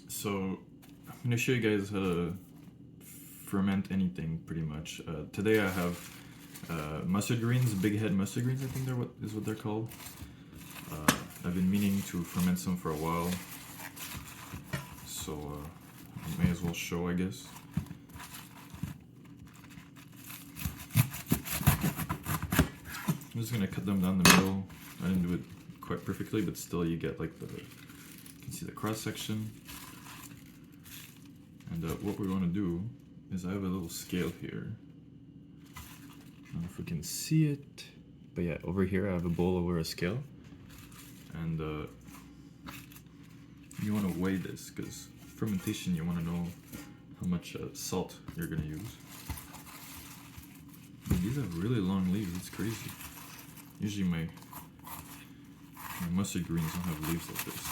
So I'm gonna show you guys how to ferment anything pretty much. Today I have mustard greens, big head mustard greens. I think they're what they're called. I've been meaning to ferment some for a while, so I may as well show, I guess. I'm just gonna cut them down the middle. I didn't do it quite perfectly, but still you get like you can see the cross section. And what we're going to do is I have a little scale here. I don't know if we can see it, but yeah, over here I have a bowl over a scale. And you want to weigh this, because fermentation you want to know how much salt you're going to use. And these have really long leaves, it's crazy. Usually my mustard greens don't have leaves like this.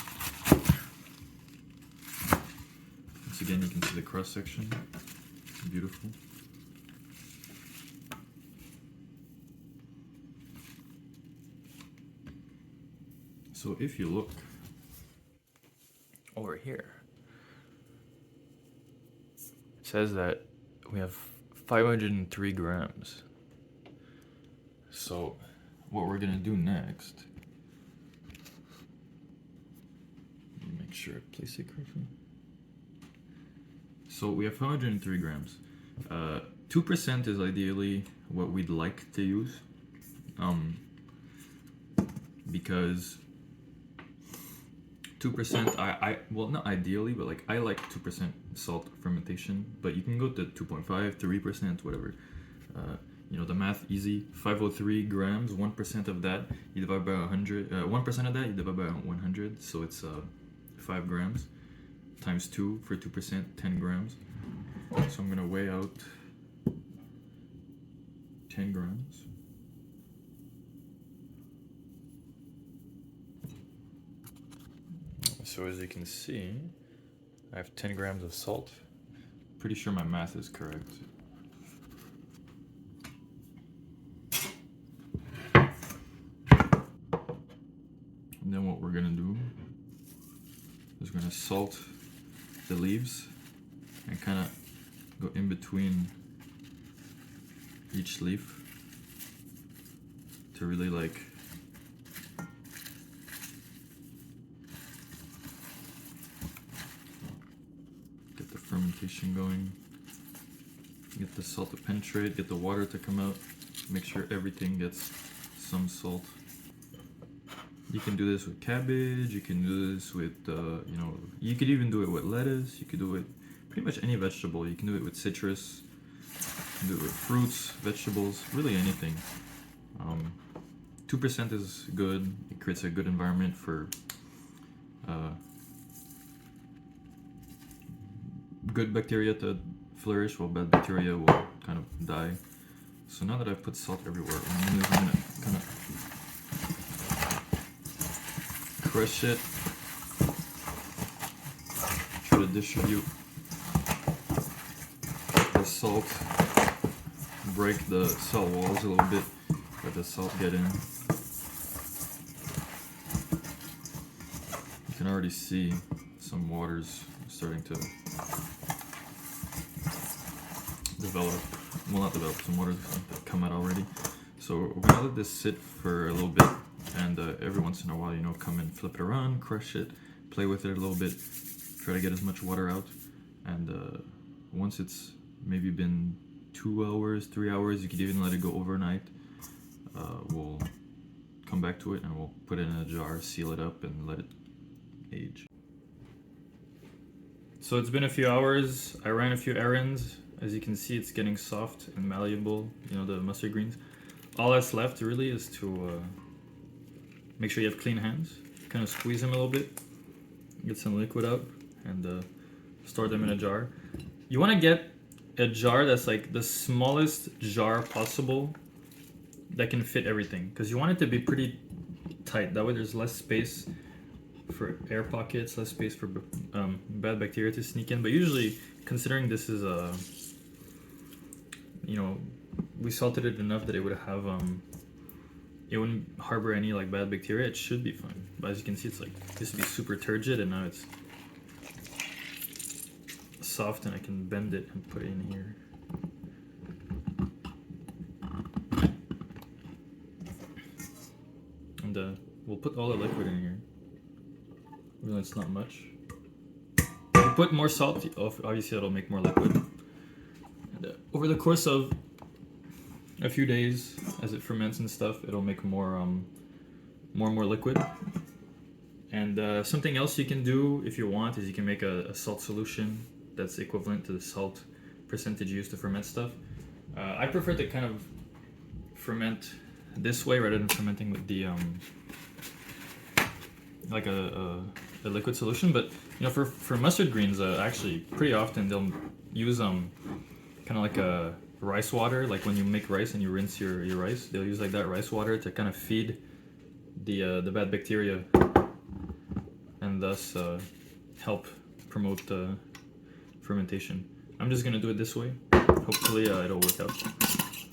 Once again, you can see the cross section. Beautiful. So if you look over here, it says that we have 503 grams. So what we're gonna do next, let me make sure I place it correctly. So we have 503 grams. 2% is ideally what we'd like to use, because 2%, well, not ideally, but like I like 2% salt fermentation, but you can go to 2.5, 3%, whatever. You know, the math easy. 503 grams, 1% of that you divide by 100. 1% of that you divide by 100, so it's 5 grams times 2 for 2%, 10 grams. So I'm gonna weigh out 10 grams. So as you can see, I have 10 grams of salt. Pretty sure my math is correct. And then what we're gonna do is we're gonna salt the leaves and kind of go in between each leaf to really like get the fermentation going, get the salt to penetrate, get the water to come out, make sure everything gets some salt. You can do this with cabbage, you can do this with, you know, you could even do it with lettuce, you could do it pretty much any vegetable. You can do it with citrus, you can do it with fruits, vegetables, really anything. 2% is good, it creates a good environment for good bacteria to flourish, while bad bacteria will kind of die. So now that I've put salt everywhere, I'm gonna kind of crush it, try to distribute the salt, break the cell walls a little bit, let the salt get in. You can already see some waters starting to develop, well not develop, some waters that come out already. So we're gonna let this sit for a little bit, and every once in a while, you know, come and flip it around, crush it, play with it a little bit, try to get as much water out. And once it's maybe been 2 hours, 3 hours, you could even let it go overnight. We'll come back to it and we'll put it in a jar, seal it up, and let it age. So it's been a few hours, I ran a few errands. As you can see, it's getting soft and malleable, you know, the mustard greens. All that's left really is to make sure you have clean hands, kind of squeeze them a little bit, get some liquid out, and store them in a jar. You want to get a jar that's like the smallest jar possible that can fit everything, because you want it to be pretty tight. That way there's less space for air pockets, less space for bad bacteria to sneak in. But usually, considering this is a, you know, we salted it enough that it would have it wouldn't harbor any like bad bacteria. It should be fine. But as you can see, it's like, this would be super turgid, and now it's soft and I can bend it and put it in here. And we'll put all the liquid in here. Even though it's not much. If you put more salt, obviously it'll make more liquid. And over the course of a few days, as it ferments and stuff, it'll make more liquid. And something else you can do if you want is you can make a salt solution that's equivalent to the salt percentage used to ferment stuff. I prefer to kind of ferment this way rather than fermenting with the like a liquid solution. But you know, for mustard greens, actually pretty often they'll use kind of like a rice water, like when you make rice and you rinse your rice, they'll use like that rice water to kind of feed the bad bacteria and thus help promote fermentation. I'm just gonna do it this way. Hopefully it'll work out.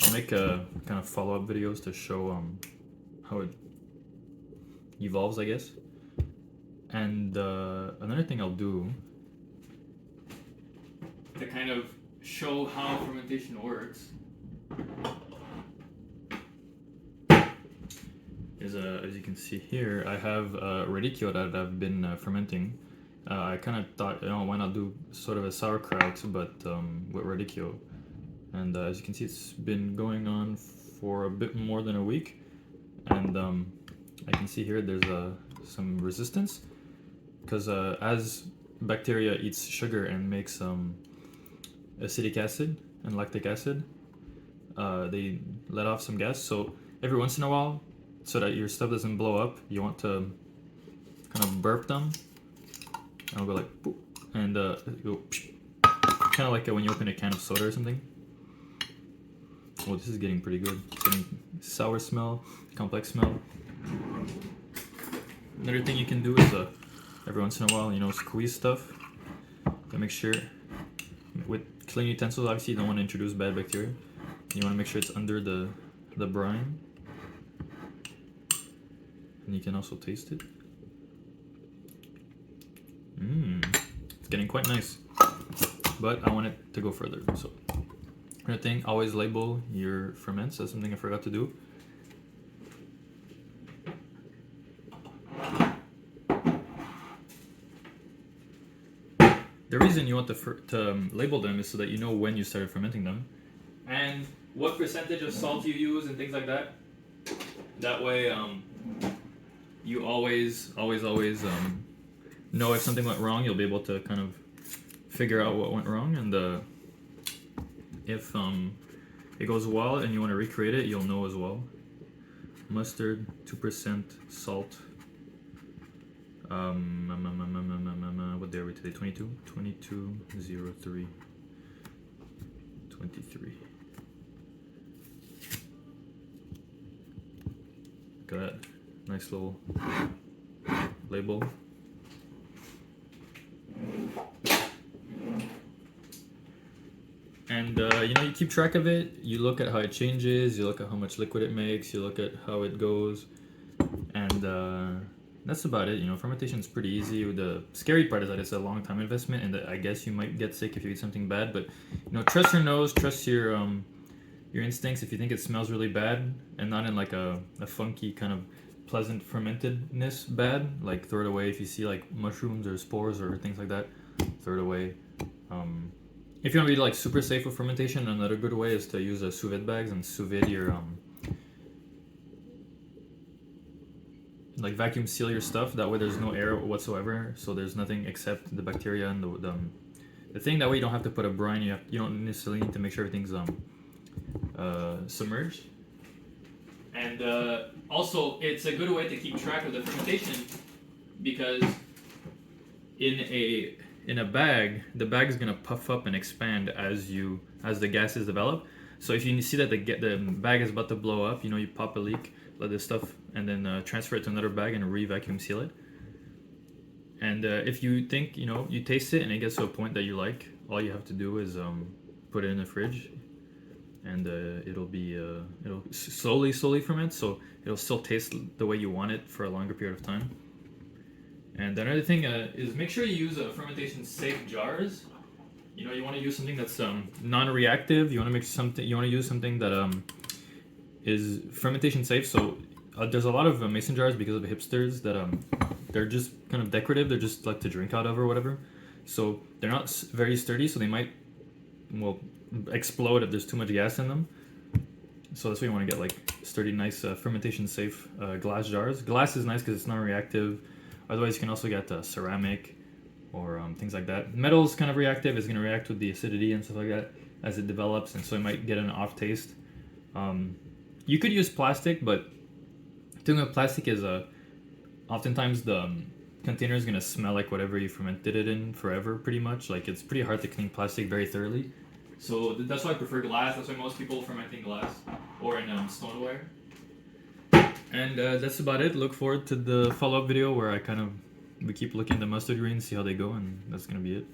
I'll make kind of follow-up videos to show how it evolves, I guess. And another thing I'll do to kind of show how fermentation works is, as you can see here, I have radicchio that I've been fermenting. I kind of thought, you know, why not do sort of a sauerkraut, but with radicchio. And as you can see, it's been going on for a bit more than a week. And I can see here there's some resistance, because as bacteria eats sugar and makes acetic acid and lactic acid, they let off some gas. So every once in a while, so that your stuff doesn't blow up, you want to kind of burp them. And I'll go like, boop, and go kind of like when you open a can of soda or something. Oh, this is getting pretty good. It's getting sour smell, complex smell. Another thing you can do is every once in a while, you know, squeeze stuff to make sure, with clean utensils, obviously you don't want to introduce bad bacteria. You want to make sure it's under the brine. And you can also taste it. It's getting quite nice. But I want it to go further, so. Another thing, always label your ferments. That's something I forgot to do. The reason you want to label them is so that you know when you started fermenting them and what percentage of salt you use and things like that. That way, you always know if something went wrong. You'll be able to kind of figure out what went wrong, and if it goes well and you want to recreate it, you'll know as well. Mustard, 2% salt. What day are we today? 22? 22, 03, 23. Look at that. Nice little label. And you know, you keep track of it. You look at how it changes. You look at how much liquid it makes. You look at how it goes, and that's about it. You know, fermentation is pretty easy. The scary part is that it's a long time investment, and that I guess you might get sick if you eat something bad. But you know, trust your nose, trust your instincts. If you think it smells really bad, and not in like a funky kind of pleasant fermentedness bad, like throw it away. If you see like mushrooms or spores or things like that, throw it away. If you want to be like super safe with fermentation, another good way is to use sous vide bags and sous vide your like vacuum seal your stuff. That way there's no air whatsoever, so there's nothing except the bacteria and the thing. That way you don't have to put a brine. You don't necessarily need to make sure everything's submerged. And also, it's a good way to keep track of the fermentation, because in a bag, the bag is gonna puff up and expand as the gases develop. So if you see that the bag is about to blow up, you know, you pop a leak, let this stuff, and then transfer it to another bag and re-vacuum seal it. And if you think, you know, you taste it and it gets to a point that you like, all you have to do is put it in the fridge, and it'll slowly ferment, so it'll still taste the way you want it for a longer period of time. And another thing is make sure you use fermentation safe jars. you know, you want to use something that's non-reactive. You want to make something. You want to use something that is fermentation safe. So there's a lot of mason jars because of the hipsters that they're just kind of decorative. They're just like to drink out of or whatever. So they're not very sturdy. So they might explode if there's too much gas in them. So that's why you want to get like sturdy, nice fermentation safe glass jars. Glass is nice because it's non-reactive. Otherwise, you can also get ceramic or things like that. Metal is kind of reactive. It's going to react with the acidity and stuff like that as it develops, and so it might get an off taste. You could use plastic, but the thing with plastic is oftentimes the container is going to smell like whatever you fermented it in forever, pretty much. Like it's pretty hard to clean plastic very thoroughly. So that's why I prefer glass. That's why most people ferment in glass or in stoneware. And that's about it. Look forward to the follow-up video where we keep looking at the mustard greens, see how they go, and that's gonna be it.